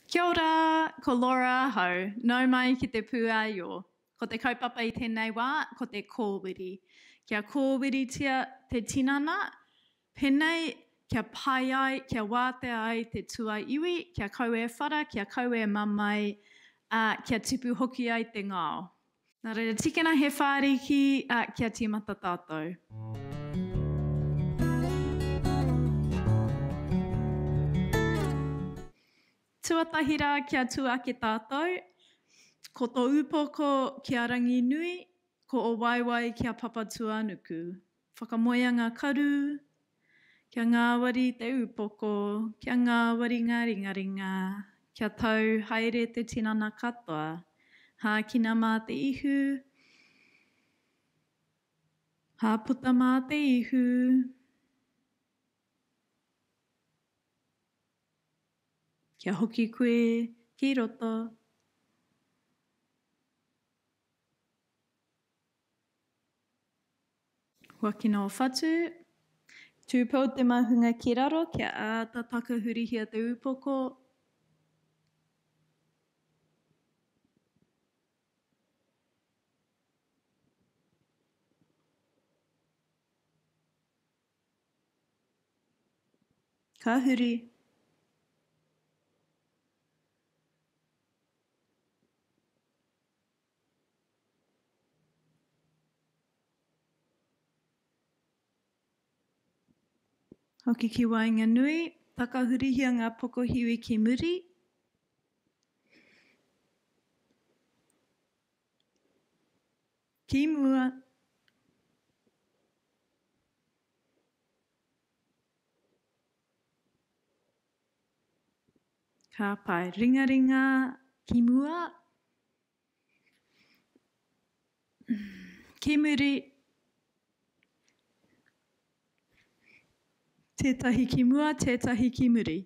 Kia ora, ko Laura hau, nau mai ki te pūaio. Ko te kaupapa I tēnei wā, ko te kōwiri. Kia kōwiritia te tinana, pēnei kia pai ai, kia wātea ai te tua iwi, kia kaue whara, kia kaue mamai, kia tipu hoki ai te ngao. Nā reira tikena he whāriki, kia tīmata tātou. Tuatahira kia tuake tātou, ko tō upoko kia rangi nui, ko o waiwai kia papatua nuku. Whakamoia ngā karu, kia ngāwari te upoko, kia ngāwari ngā ringaringa, kia tau haere te tinana katoa, hākina mā te ihu, hāputa mā te ihu, kia hoki koe ki roto. Wakina o whatu, tūpau te mahunga ki raro, kia āta takahurihia te upoko. Ka huri. Hoki ki wainga nui, takahurihia ngā pokohiwi ki muri. Ki mua. Ka pai ringaringa ki mua. Ki muri. Tētahi ki mua, tētahi ki muri.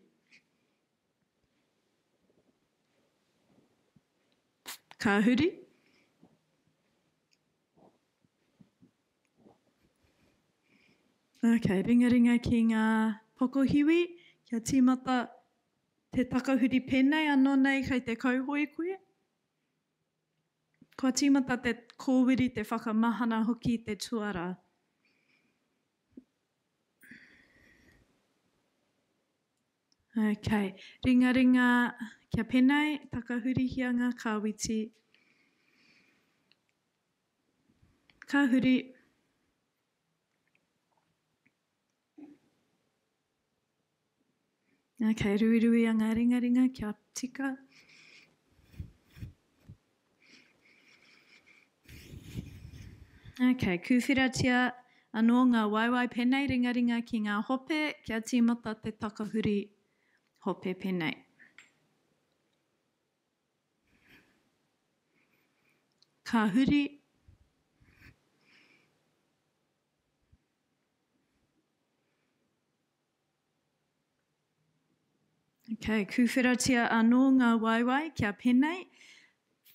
Ka huri. Okay, ringaringa ki ngā pokohiwi, kia tīmata te takahuri pēnei anō nei kei te kauhoi koe. Kua tīmata te kōwiri te whakamahana hoki te tuara. Okay, ringaringa kia pēnei, takahurihia ngā kāwiti. Ka huri. Okay, ruirui a ngā ringaringa kia tika. Okay, kuwhiratia anō ngā waiwai pēnei ringaringa ki ngā hope, kia tīmata te takahuri hope pēnei. Ka huri. Okay, kuwhiratia anō ngā waiwai kia pēnei,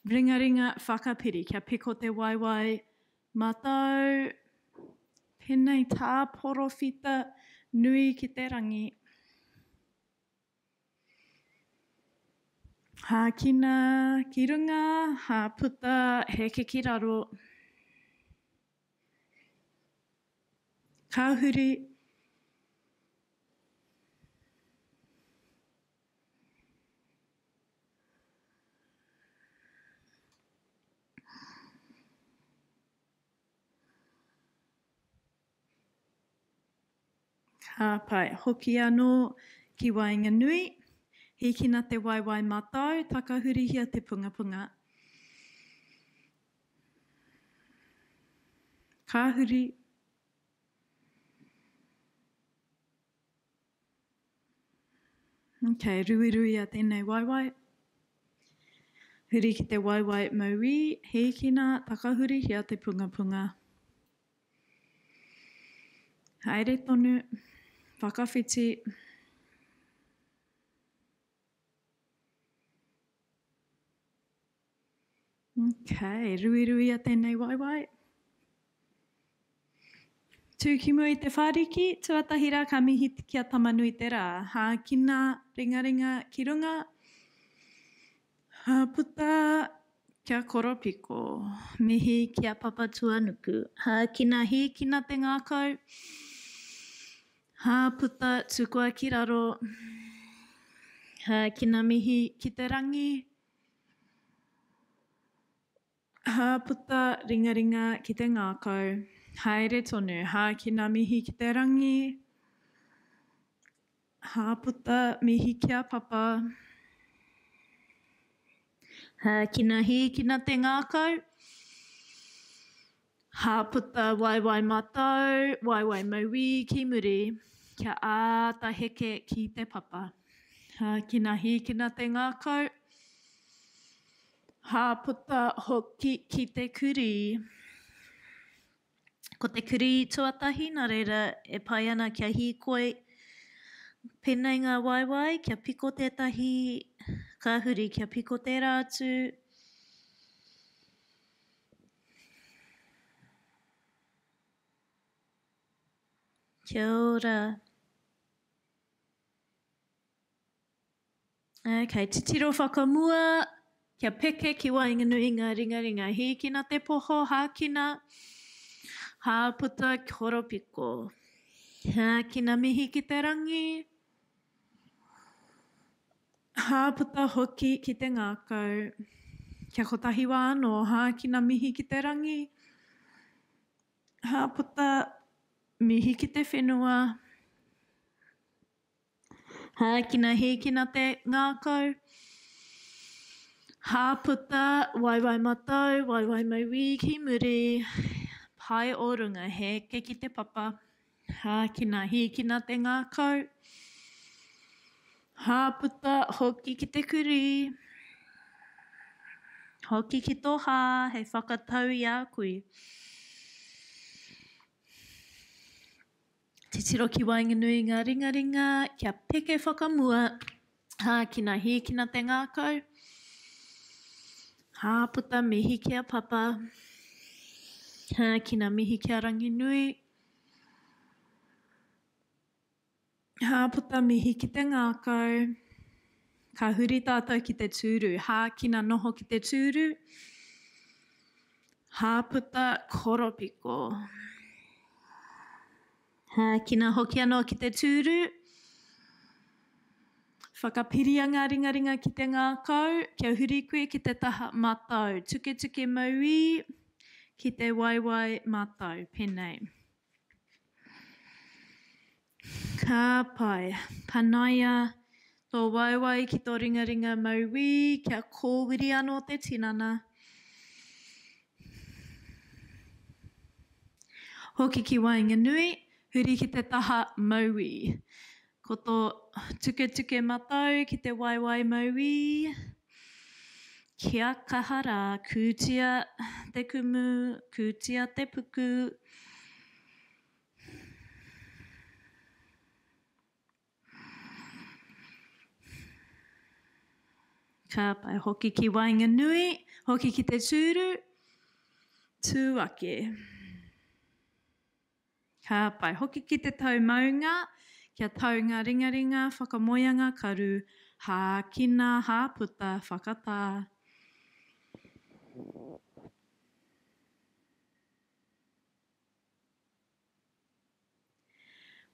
ringaringa whakapiri, kia peko te waiwai matau, pēnei tā porowhita nui ki te rangi. Hākina ki runga, hāputa heke ki raro. Ka huri. Ka pai hoki anō ki wainga nui, hikina te waiwai matau, takahurihia te punga punga. Ka huri. Okay, ruirui a tēnei waiwai. Huri ki te waiwai maui, hikina takahurihia te punga punga. Haere tonu, whakawhiti. Okay, ruirui a tēnei waiwai. Tūkimu I te whāriki, tuatahira ka mihi kia tamanui te rā. Hākina ringaringa ki runga, Haputa kia koropiko, mihi kia papa tuanuku, kina hi kina te ngākau, haputa tukua ki raro, kina mihi ki te rangi, haputa ringaringa ki te ngākau, haere tonu, kina mihi ki te rangi, haputa mihi kia papa, kina hi kina te ngākau, haputa waiwai mātou, waiwai mauī ki muri, kia āta heke ki te papa. Kina hi kina te ngākau, haputa hoki ki te kuri. Ko te kuri tuatahi, nā reira e pai ana kia hīkoi pēnei ngā waiwai, kia piko tētahi kahuri, kia piko tērā atu. Kia ora. Okay, titiro whakamua, kia peke ki wainganui ngā ringaringa. Hi kina te poho, kina, haputa koropiko. Kina mihi ki te rangi, haputa hoki ki te ngākau. Kia kotahi wā anō, kina mihi ki te rangi, haputa mihi ki te whenua, kina hi kina te ngākau, haputa waiwai mātou, waiwai mauī ki muri, pai o runga heke ki te papa, kina hi kina te ngākau, haputa hoki ki te kuri, hoki ki tō hei whakatau i a kui. Te tiro ki wainganui ngā ringaringa, kia peke whakamua, kina hi kina te ngākau, haputa mihi kia papa, kina mihi kia rangi nui, haputa mihi ki te ngākau, ka huri tātou ki te tūru, kina noho ki te tūru, haputa koropiko. Kina hoki anō ki te tūru, whakapiria ngā ringaringa ki te ngākau, kia huri koe ki te taha mātou, tuke tuke mauī ki te waiwai mātou, pēnei. Ka pai, panaia tō waiwai ki tō ringaringa mauī, kia kōwiri anō te tinana. Hoki ki wainganui, huri ki te taha mauī. Ko tō tuke tuke mātou ki te waiwai mauī, kia kahara, kūtia te kumu, kūtia te puku. Ka pai, hoki ki wainganui, hoki ki te tūru, tūake. Ka pai, hoki ki te taumaunga, kia tau ngā ringaringa, whakamoianga karu, kina, haputa, whakatā.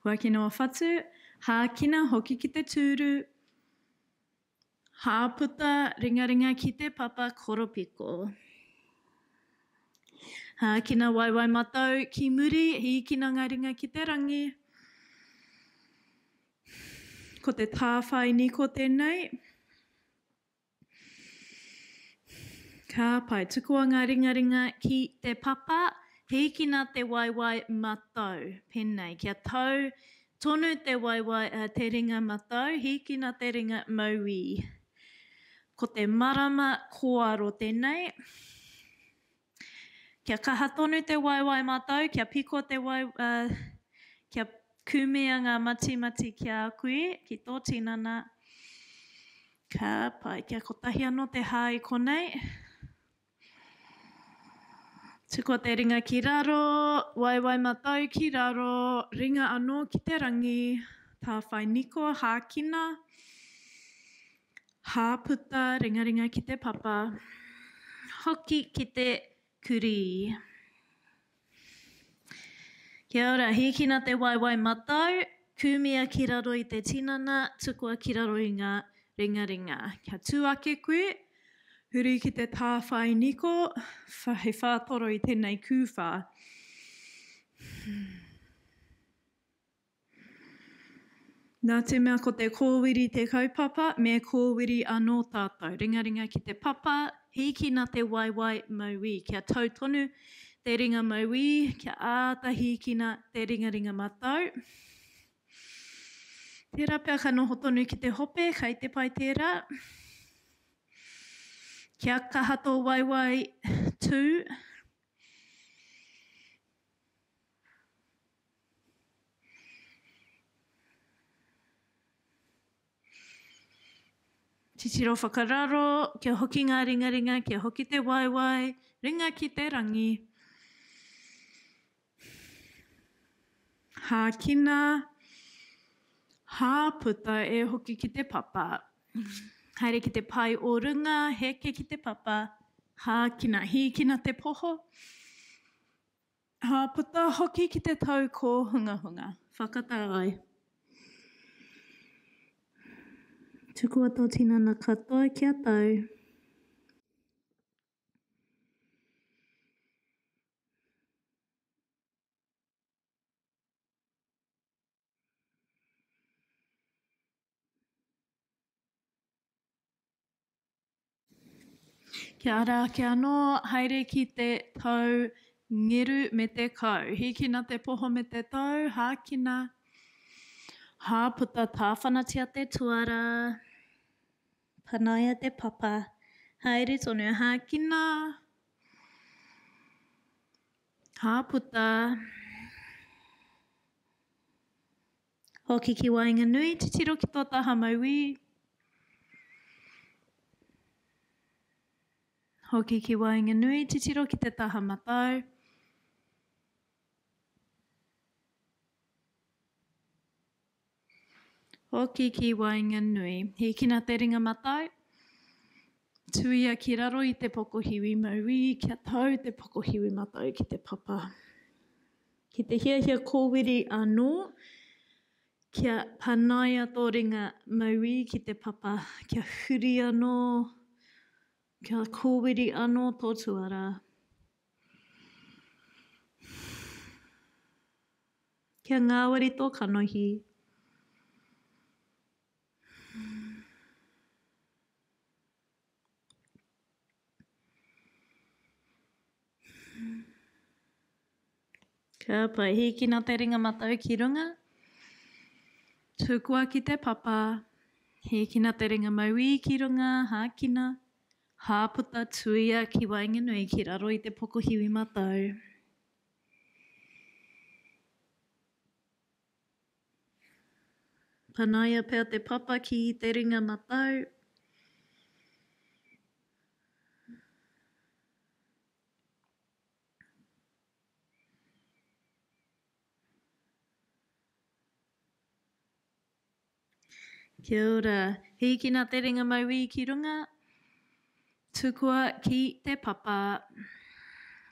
Waki noa whatu, kina hoki ki te tūru, haputa ringaringa ki te papa koropiko. Kina waiwai mātou ki muri, hi kina ngā ringa ki te rangi. Ko te tāwhai ni ko tēnei. Ka pai, tukua ngā ringaringa ki te papa, hi kina te waiwai mātou, pēnei. Kia tau tonu te waiwai, te ringa mātou, hi kina te ringa mauī. Ko te marama koaro tēnei. Kia kaha tonu te waiwai mātou, kia piko te kia kumea ngā mati ki a koe, ki tō tinana. Ka pai, kia kotahi anō te i konei. Tukua te ringa ki raro, waiwai mātou ki raro, ringa anō ki te rangi, tā whai niko, kina. Hāputa ringaringa ki te papa. Hoki ki te kuri. Kia ora, hikina te waiwai matau. Kumia ki raro i te tinana, tukua ki raro i ngā ringaringa. Kia tū ake koe. Huri ki te tāwhai niko. He whātoro i tēnei kūwha. Nā te mea ko te kōwiri te kaupapa, me kōwiri anō tātou. Ringaringa ki te papa, hiki nā te waiwai mauī. Kia tau tonu te ringa mauī, kia āta hiki nā te ringaringa matau. Tērā pia ka noho tonu ki te hope, kai te pai tērā. Kia kahato waiwai tū. Titiro whakararo, kia hoki ngā ringaringa, kia hoki te waiwai, ringa ki te rangi. Hākina, hāputa e hoki ki te papa. Haere ki te pai o runga, heke ki te papa. Hākina, hīkina te poho. Hāputa hoki ki te tau ko hunga hunga. Whakatārai. Tukua tō tinana katoa kia tau. Kia ara ake anō, haere ki te tau ngeru me te kau. Hikina te poho me te tau, hākina. Hāputa tāwhanatia te tuara. Panaia te papa. Haere tonu hākina. Hāputa. Hoki ki wainga nui, titiro ki tō taha mauī. Hoki ki wainga nui, titiro ki te taha matau. Hoki ki wainga nui. Hikina te ringa matai. Tuia ki raro i te pokohiwi mauī, kia tau te pokohiwi matai ki te papa. Ki te hiahia kōwiri anō, kia panaia tō ringa mauī ki te papa. Kia huri anō, kia kōwiri anō tō tuara. Kia ngāwari tō kanohi. Kia pai, hikina te ringa matau ki runga. Tukua ki te papa. Hikina te ringa mauī ki runga, hākina. Hāputa tuia ki wainga nui ki raro i te pokohiwi matau. Panaia pēr te papa ki te ringa matau. Kia ora, hikina te ringa mauī ki runga. Tukua ki te papa.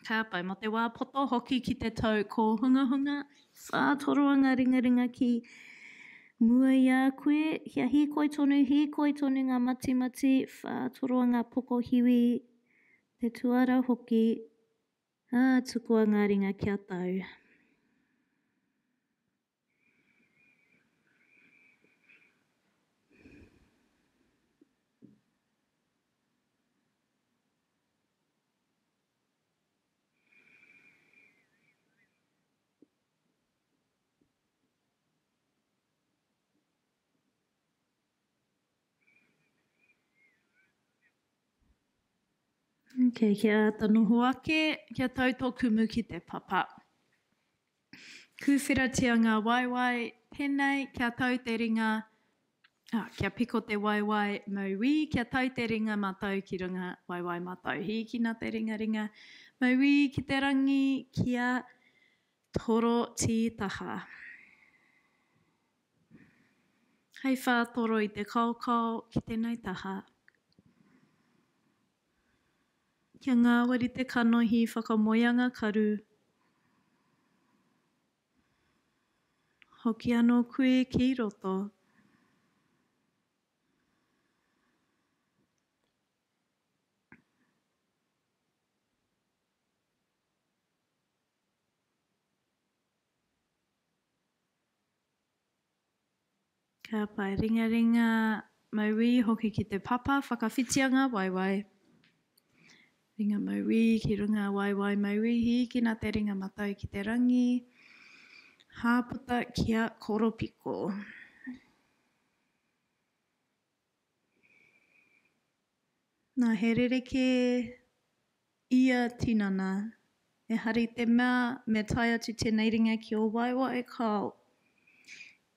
Ka pai, mo te wā poto hoki ki te tau ko hunga hunga. Whātoroa ngā ringaringa ki mua i a koe. Kia hikoi tonu ngā mati mati. Whātoroa ngā pokohiwi. Te tuara hoki. Tukua ngā ringa kia tau. Okay, kia tanoho ake, kia tau tō kumu ki te papa. Kuwhiratia ngā waiwai pēnei, kia tau te ringa, kia piko te waiwai mauī, kia tau te ringa matau ki runga waiwai matau. Hikina te ringa mauī ki te rangi, kia toro tītaha. Hei whātoro I te kaukau ki tēnei taha. Kia ngāwari te kanohi whakamoianga karu. Hoki anō koe ki roto. Ka pai ringa ringa maui hoki ki te papa whakawhitianga waiwai. Ringa maui ki runga waiwai maui hiki nā te ringa matau ki te rangi. Hāputa kia koropiko. Nā he rereke ia tinana. E hari te mea me tai atu tēnei ringa ki o waiwai kao.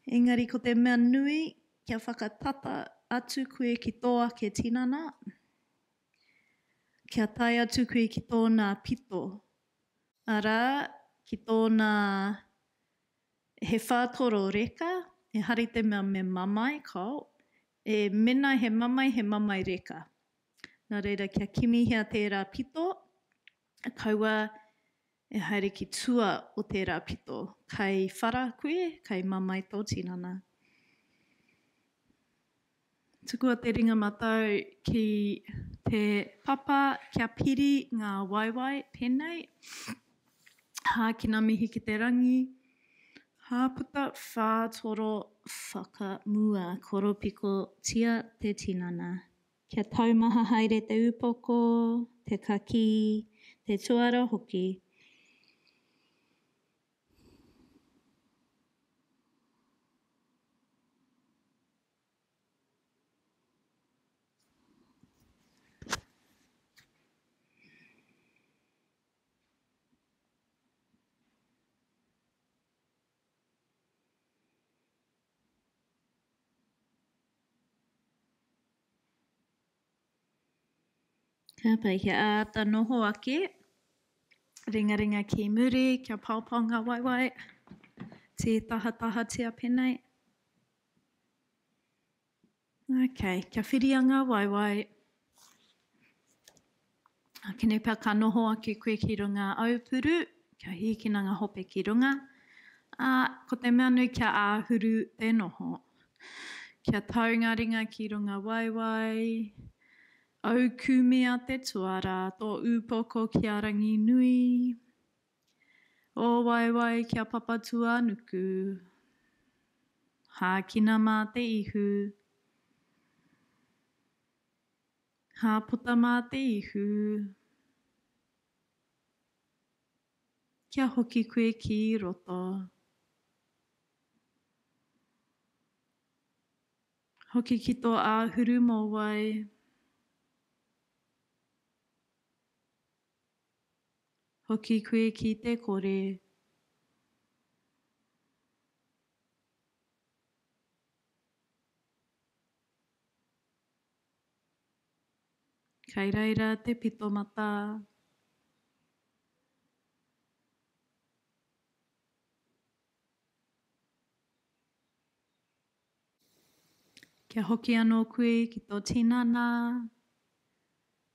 Engari ko te mea nui kia whakatata atu koe ki tō ake tinana. Kia tai atu koe ki tōna pito. Arā, ki tōna he whātoro reka, e hari te mea me mamai kao. E mena he mamai reka. Nā reira kia kimihia tērā pito, kaua e haere ki tua o tērā pito. Kai whara koe, kai mamai tō tinana. Tukua te ringa matau ki te papa kia piri ngā waiwai pēnei. Hākina mihi ki te rangi. Hāputa whātoro whakamua koropiko tia te tinana. Kia taumaha haere te upoko, te kaki, te tuara hoki. Ka pai kia āta noho ake. Ringa ringa ki muri, kia paupau ngā waiwai. Te taha tia pēnei. Okay, kia whiria ngā waiwai. Kene pia ka noho ake koe ki runga aupuru. Kia hikina ngā hope ki runga. Ko te mea nui kia āhuru te noho. Kia tau ngā ringa ki runga waiwai. Au kumea te tuara, tō upoko kia rangi nui. O waiwai kia papatua nuku. Hākina mā te ihu. Hāputa mā te ihu. Kia hoki koe ki roto. Hoki ki tō āhuru mō wai. Hoki koe ki te kore. Kai reira te pito mata. Kia hoki anō koe ki tō tinana.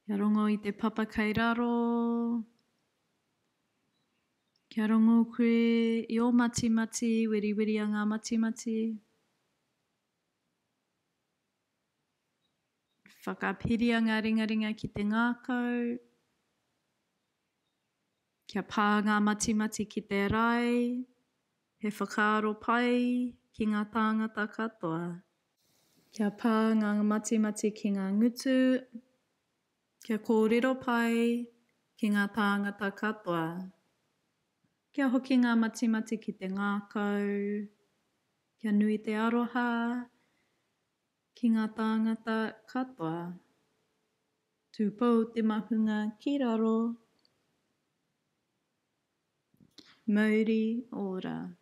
Kia rongo I te papa kai raro. Kia rongo koe I o mati, wiri a ngā mati. Whakapiria ngā ringa ki te ngākau. Kia pā ngā mati ki te rai. He whakaaro pai ki ngā tāngata katoa. Kia pā ngā mati ki ngā ngutu. Kia kōrero pai ki ngā tāngata katoa. Kia hoki ngā mati ki te ngākau. Kia nui te aroha ki ngā tāngata katoa. Tūpou te mahunga ki raro. Mauri ora.